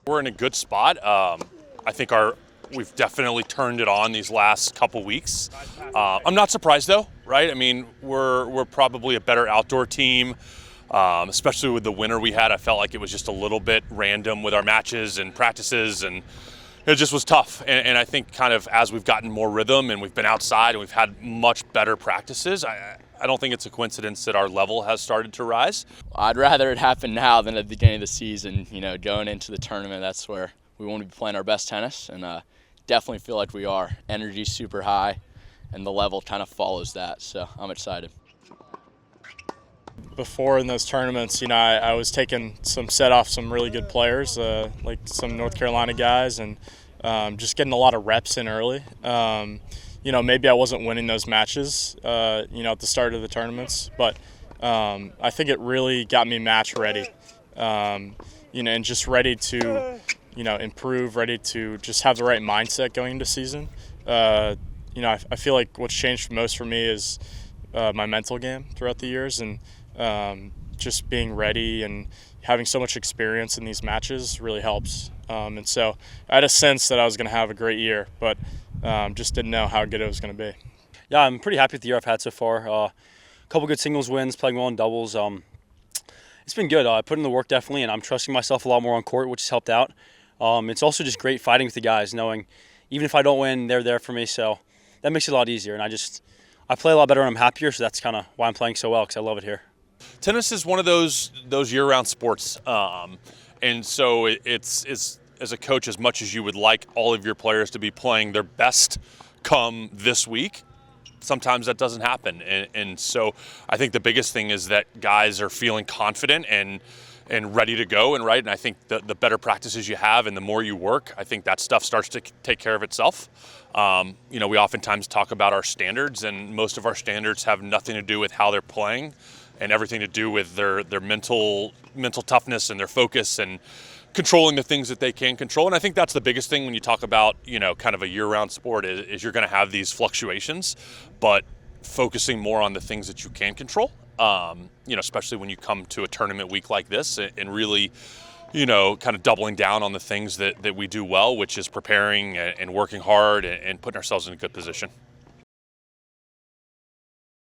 We're in a good spot. I think we've definitely turned it on these last couple weeks. I'm not surprised though, right? I mean, we're probably a better outdoor team, especially with the winter we had. I felt like it was just a little bit random with our matches and practices, and it just was tough. And I think kind of as we've gotten more rhythm and we've been outside and we've had much better practices, I don't think it's a coincidence that our level has started to rise. I'd rather it happen now than at the beginning of the season. You know, going into the tournament, that's where we want to be playing our best tennis, and definitely feel like we are. Energy's super high, and the level kind of follows that, so I'm excited. Before in those tournaments, you know, I was taking some set off some really good players, like some North Carolina guys, and just getting a lot of reps in early. You know, maybe I wasn't winning those matches, you know, at the start of the tournaments, but I think it really got me match ready, you know, and just ready to, you know, improve, ready to just have the right mindset going into season. You know, I feel like what's changed most for me is my mental game throughout the years, and just being ready and having so much experience in these matches really helps. And so I had a sense that I was going to have a great year, but just didn't know how good it was going to be. Yeah, I'm pretty happy with the year I've had so far. A couple good singles wins, playing well in doubles. It's been good. I put in the work definitely, and I'm trusting myself a lot more on court, which has helped out. It's also just great fighting with the guys, knowing even if I don't win, they're there for me. So that makes it a lot easier. And I play a lot better when I'm happier, so that's kind of why I'm playing so well, because I love it here. Tennis is one of those year-round sports, and so it's as a coach, as much as you would like all of your players to be playing their best come this week, sometimes that doesn't happen. And so I think the biggest thing is that guys are feeling confident and ready to go, and right. And I think the better practices you have and the more you work, I think that stuff starts to take care of itself. You know, we oftentimes talk about our standards, and most of our standards have nothing to do with how they're playing and everything to do with their mental toughness and their focus and controlling the things that they can control. And I think that's the biggest thing when you talk about, you know, kind of a year-round sport is you're going to have these fluctuations, but focusing more on the things that you can control, you know, especially when you come to a tournament week like this, and really, you know, kind of doubling down on the things that we do well, which is preparing and working hard and putting ourselves in a good position.